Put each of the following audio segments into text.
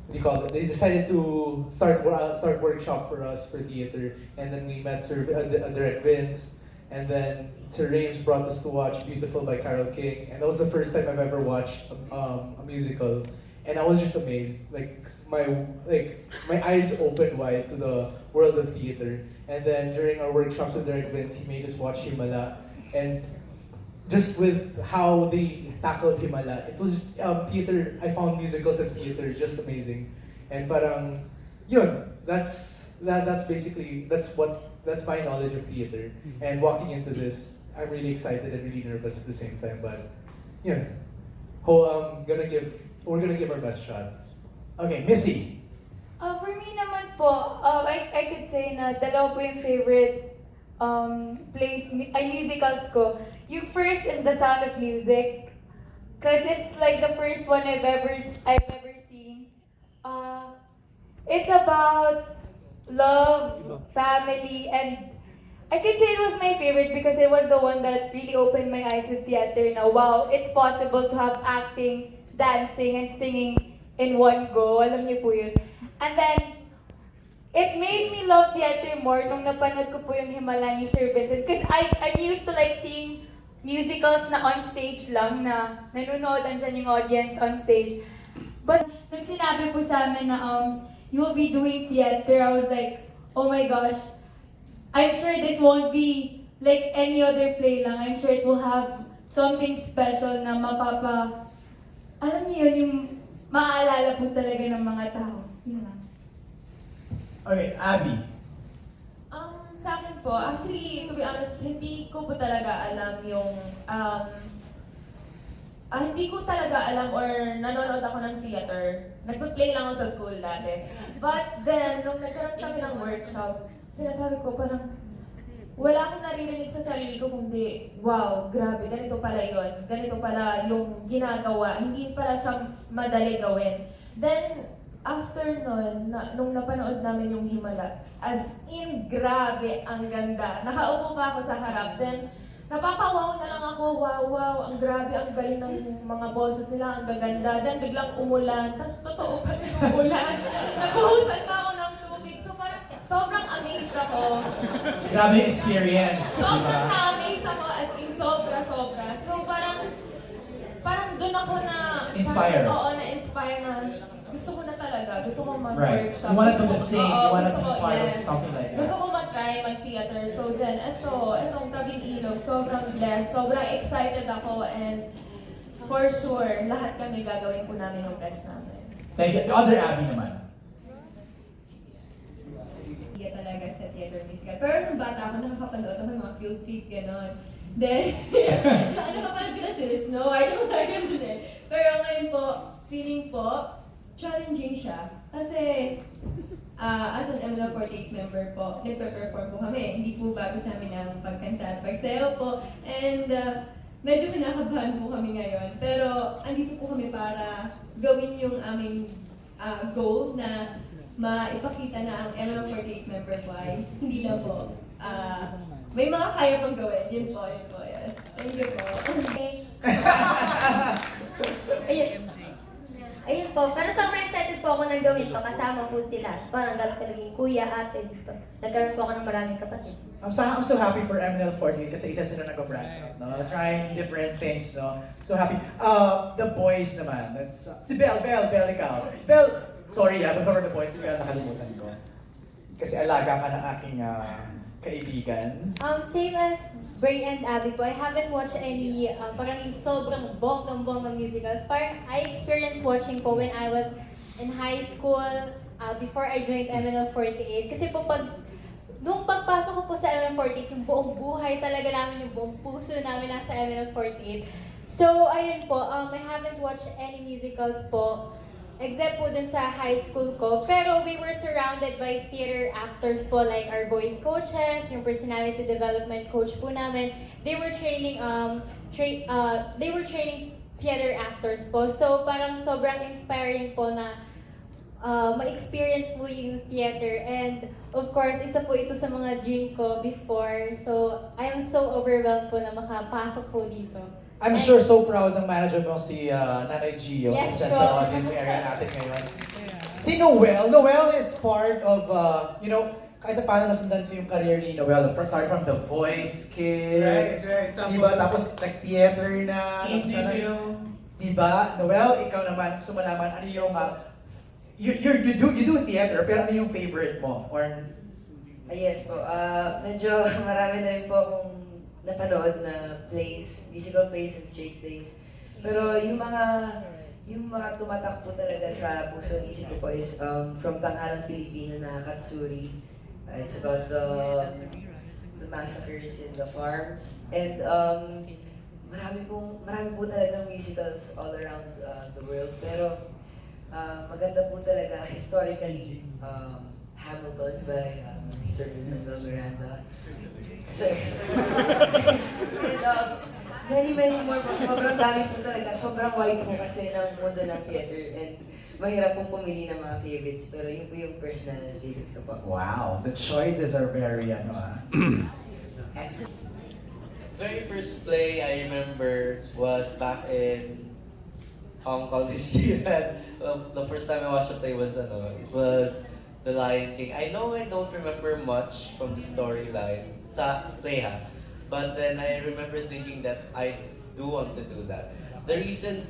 what do you call it? They decided to start workshop for us for theater, and then we met Direct Vince, and then Sir Rames brought us to watch Beautiful by Carole King, and that was the first time I've ever watched a musical, and I was just amazed. My eyes opened wide to the world of theater. And then during our workshops with Direct Vince, he made us watch Himala, and just with how they tackled Himala, it was theater. I found musicals and theater just amazing, and parang yun. That's basically that's my knowledge of theater. And walking into this, I'm really excited and really nervous at the same time. But yun, we're gonna give our best shot. Okay, Missy. For me naman po, I could say na dalawa po yung favorite musicals ko. Yung first is The Sound of Music, cause it's like the first one I've ever seen. It's about love, family, and I could say it was my favorite because it was the one that really opened my eyes with theater. Na wow, it's possible to have acting, dancing, and singing in one go. Alam niyo po yun. And then, it made me love theater more nung napanood ko po yung Himala ni Sir Vincent. Because I'm used to like seeing musicals na on stage lang, na nanonood, andyan yung audience on stage. But nung sinabi po sa amin na you will be doing theater, I was like, oh my gosh, I'm sure this won't be like any other play lang. I'm sure it will have something special na alam niyo yun, yung maaalala po talaga ng mga tao. Yun lang. Okay, Abby. Sa akin po, actually, to be honest, hindi ko po talaga alam yung, hindi ko talaga alam or nanonood ako ng theater. Nagpa-play lang ako sa school dati. But then, nung nagkaroon kami ng workshop, sinasabi ko parang, wala akong naririnig sa sarili ko kundi, wow, grabe, ganito pala yon, ganito pala yung ginagawa, hindi pala siya madali gawin. Then, after nun, nung napanood namin yung Himala, as in, grabe, ang ganda. Nakaupo pa ako sa harap, then napapawaw na lang ako, wow, ang grabe, ang galing ng mga boses nila, ang gaganda. Then biglang umulan, tas totoo pa rin umulan. Nakuhusan pa ako ng tubig, so parang sobrang amazed ako. Grabe yung experience. Sobrang na-amaze ako, as in sobra. So parang doon ako na... Inspire. Oo, na-inspire na gusto ko na talaga. Gusto ko Right. mag-workshop. You wanted to sing, you wanted to gusto be ko- part of yes. something like that. Gusto ko mag-try, mag-theater. So then, itong Tabing Ilog, sobrang blessed, sobrang excited ako, and for sure, lahat kami gagawin po namin yung best namin. Thank you. The other Abby naman. Hindi talaga sa theater musical. Pero nung bata ako, nakakapanood ako ng mga field trip, gano'n. Then, nakapanood ko na sila Snow White, yung mga gano'n eh. Pero ngayon po, feeling po, challenging siya. Kasi, as an ML48 member po, nagpe-perform po kami. Hindi po bago sa amin ang pagkanta at pagsayaw po. And medyo kinakabahan po kami ngayon. Pero andito po kami para gawin yung aming goals na maipakita na ang ML48 member po ay hindi lang po may mga kaya pang gawin. Yun po, yes. Thank you po. Okay. Ayun po, pero sobrang excited po ako na gawin to. Kasama po sila. Parang gano'n ko naging kuya, ate dito. Nagkaroon po ako ng maraming kapatid. I'm so happy for MNL48 kasi isa sila nag-branch out, no? Trying different things, no? So happy. The boys naman, that's si Belle, ikaw. Belle, sorry before the boys, si Belle nakalimutan ko. Kasi alaga ka ng aking kaibigan. Same as Bray and Abby po, I haven't watched any parang yung sobrang bonggang musicals. Parang I experienced watching po when I was in high school, before I joined MNL48. Kasi po nung pagpasok ko po sa MNL48, yung buong buhay talaga namin, yung buong puso namin nasa MNL48. So, ayun po, I haven't watched any musicals po, except po dun sa high school ko. Pero we were surrounded by theater actors po, like our voice coaches, yung personality development coach po namin. They were training theater actors po. So parang sobrang inspiring po na ma-experience po yung theater. And of course, isa po ito sa mga dream ko before. So I am so overwhelmed po na makapasok po dito. I'm sure so proud ng manager mo si Nanay Gio Yes, dyan po. sa audience area natin ngayon. Si Noel, Noel is part of, kahit na paano nasundan ko yung career ni Noel. Start from The Voice Kids. Right. Diba? Tapos nag-theater na. Tapos na, diba? Noel, ikaw naman, gusto mo malaman, ano yung, you do theater, pero ano yung favorite mo? Or, Yes po. Medyo marami na rin po akong napanood na plays, musical plays and straight plays. Pero yung mga tumatak po talaga sa puso ng isip ko po is from Tanghalang Pilipino na Katsuri. It's about the massacres in the farms. And marami po talagang musicals all around the world. Pero maganda po talaga historically Hamilton by Sir Lin-Manuel Miranda. And many more po. Sobrang dami po talaga. Sobrang wide po kasi ng mundo ng theater. And mahirap pong pumili ng mga favorites. Pero yun po yung personal favorites ko po. wow, the choices are very, excellent. Very first play I remember was back in Hong Kong, New Zealand. The first time I watched a play was it was The Lion King. I know I don't remember much from the storyline sa play but then I remember thinking that I do want to do that. The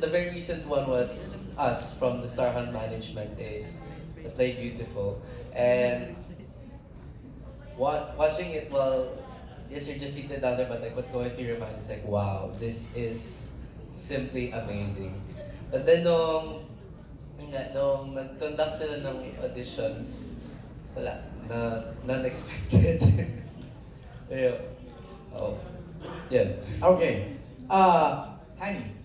very recent one was us from the Star Hunt Management is the play Beautiful, and watching it yes, you're just seated down there, but like what's going through your mind is like, wow, this is simply amazing. But then nung nag-conduct sila ng auditions, wala, non-expected. Yeah. Oh. Yeah. Okay. Hani.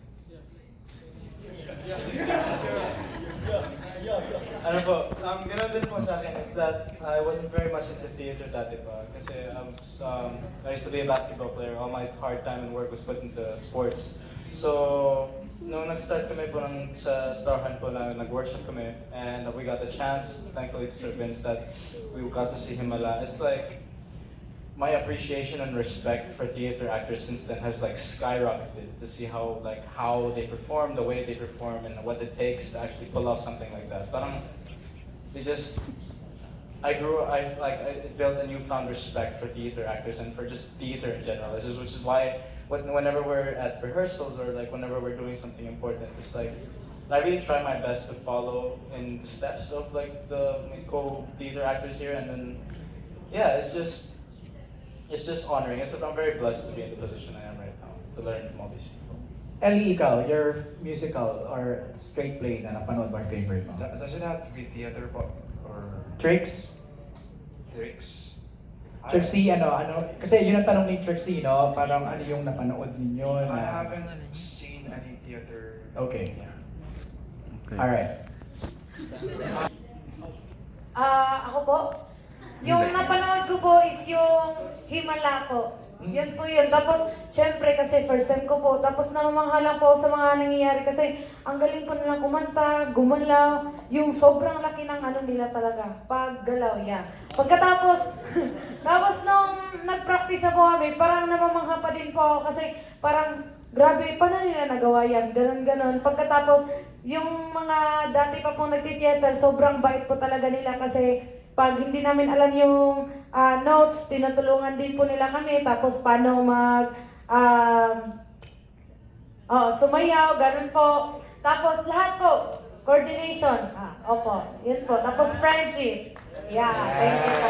Ano po, ganun din po sa akin is that I wasn't very much into theater dati pa. Kasi I used to be a basketball player. All my hard time and work was put into sports. So, nung nag-start kami po sa Star Hunt po, nag-workshop kami, and we got the chance, thankfully to Sir Vince, that we got to see him a lot. It's like, my appreciation and respect for theater actors since then has like skyrocketed to see how they perform, the way they perform, and what it takes to actually pull off something like that. Parang, I built a newfound respect for theater actors and for just theater in general, which is why whenever we're at rehearsals or like whenever we're doing something important, it's like I really try my best to follow in the steps of like the co-theater actors here, and then yeah, it's just honoring. I'm very blessed to be in the position I am right now, to learn from all these people. Ellie, ikaw, your musical or straight play na napanood mo favorite mo? Does it have to be theater po? Or Tricks? tricks? Trixie, kasi yun ang tanong ni Trixie, no? Parang ano yung napanood ninyo I na... haven't seen any theater. Okay. Yeah. Alright. Ako po, yung napanood ko po is yung Himala po. Yun po yun. Tapos, syempre kasi first time ko po. Tapos namamangha lang po sa mga nangyayari kasi ang galing po nilang kumanta, gumalaw. Yung sobrang laki ng nila talaga. Paggalaw, yeah. Pagkatapos, tapos nung nag-practice na po kami, parang namamangha pa din po ako kasi parang grabe, paano nila nagawa yan? Ganon. Pagkatapos, yung mga dati pa pong nagti-theater, sobrang bait po talaga nila kasi pag hindi namin alam yung notes, tinutulungan din po nila kami. Tapos paano sumayaw, ganun po. Tapos lahat po, coordination. Opo, yun po. Tapos friendship. Yeah, thank you po.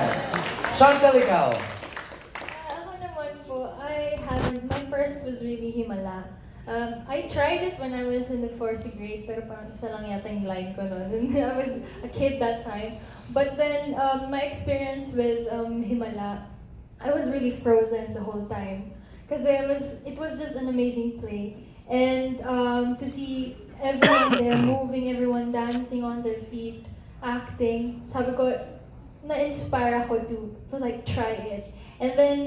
Chantal, ikaw. Ako naman po, I haven't. My first was really Himala. I tried it when I was in the 4th grade, pero parang isa lang yata yung line ko noon. I was a kid that time. But then, my experience with Himala, I was really frozen the whole time. Because it was just an amazing play. And to see everyone there moving, everyone dancing on their feet, acting, sabi ko, na-inspire ako to like try it. And then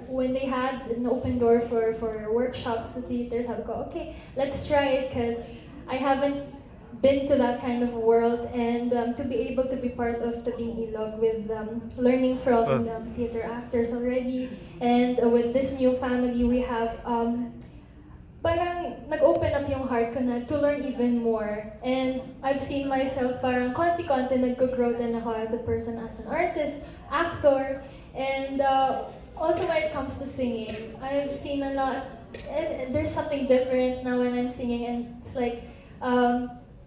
when they had an open door for workshops at theater, sabi ko, okay, let's try it because I haven't been to that kind of world, and to be able to be part of Tabing Ilog with learning from theater actors already, and with this new family we have parang nag-open up yung heart ko na to learn even more. And I've seen myself parang konti-konti nag-grow din ako as a person, as an artist, actor, and also when it comes to singing, I've seen a lot, and there's something different now when I'm singing, and it's like,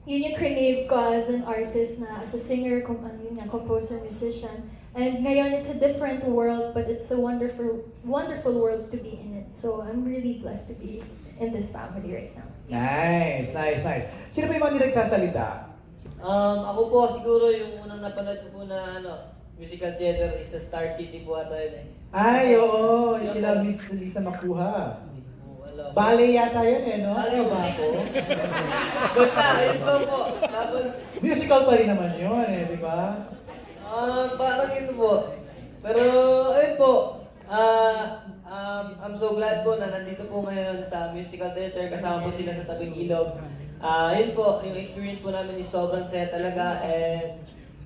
yun yung crave ko as an artist na, as a singer, yun nga, composer, musician. And ngayon, it's a different world, but it's a wonderful, wonderful world to be in it. So I'm really blessed to be in this family right now. Nice. Sino pa yung mga hindi nagsasalita? Ako po siguro yung unang napanood ko po na musical theater is sa Star City po ata yun eh. Ay, oo. Yung kila Miss Lisa Makuha. Wala. Ballet yata yun eh, no? Ballet Ano ba ako? Basta, yun po. Tapos, Musical pa rin naman yun eh, di ba? parang yun po. Pero, ayun po. I'm so glad po na nandito po ngayon sa musical theater. Kasama po sila sa tabing Ilog. Yun po, yung experience po namin is sobrang saya talaga. And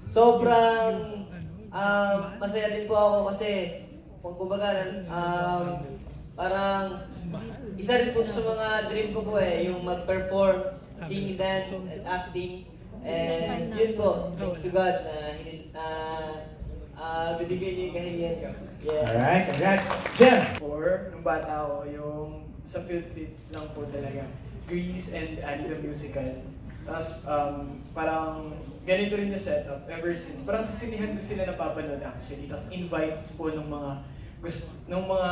sobrang masaya din po ako kasi kumbaga parang isa rin po sa mga dream ko po yung mag-perform, sing, dance, and acting. And yun po, thanks to God na bibigyan niyo yung kahilingan ko. Yeah. Alright, congrats. Jem! Or, nung bata ako, yung sa field trips lang po talaga. Grease and the musical. Tapos, parang ganito rin yung setup ever since. Parang sa sinihan ko sila napapanood actually. Tapos invites po ng mga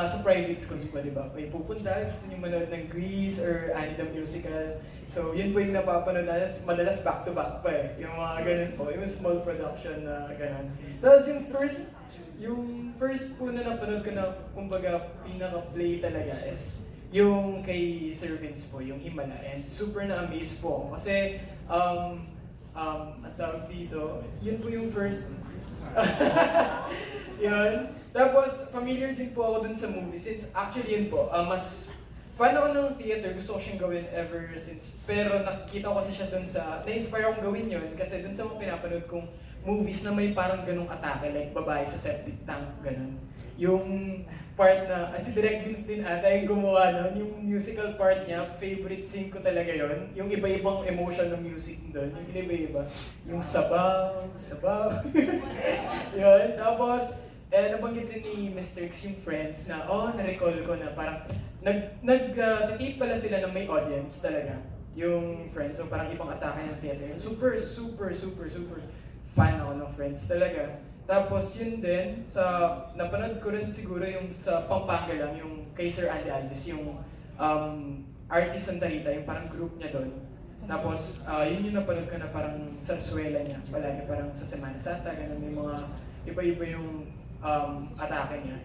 sa private schools po, di ba? May pupunta, gusto nyo manood ng Grease or the musical. So, yun po yung napapanood na, madalas back-to-back pa eh. Yung mga ganun po, yung small production na ganun. Tapos yung first po na napanood ko na, kumbaga, pinaka-play talaga is yung kay Sir Vince po, yung Himala. And super na-amaze po ako. Kasi, ang tawag dito, yun po yung first. Yun. Tapos, familiar din po ako dun sa movie. Since actually yun po, mas fan ako ng theater, gusto ko siyang gawin ever since. Pero nakikita ko kasi siya dun sa, na-inspire akong gawin yun kasi dun sa mga pinapanood kong movies na may parang ganong atake, like babae sa septic tank, ganon. Yung part na, si Direct Vince din ata yung gumawa nun, yung musical part niya, favorite scene ko talaga yon. Yung iba-ibang emotion ng music doon, yung iba-iba. Yung sabaw. Yun, tapos, nabanggit rin ni Mr. X yung Friends na, na-recall ko na parang, nag-tape pala sila ng may audience talaga. Yung Friends, so parang ibang atake ng theater. Super fan ako ng Friends talaga. Tapos yun din, napanood ko rin siguro yung sa Pampanga lang, yung kay Sir Andy Alves, yung Artist Santarita, yung parang group niya doon. Tapos yun yung napanood ko na parang sarsuela niya, palagi parang sa Semana Santa, ganun, may mga iba-iba yung atake niya.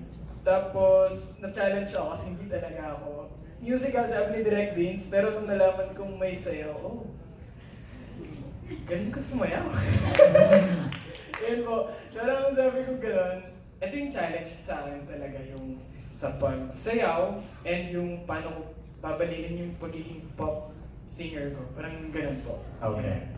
Tapos na-challenge ako kasi hindi talaga ako musical, sabi ni Direct Vince, pero nung nalaman kong may sayaw, galing ko sumayaw. Yun po, parang sabi ko gano'n, ito yung challenge sa akin talaga, yung sa pagsayaw and yung paano ko babaliin yung pagiging pop singer ko. Parang gano'n po. Okay.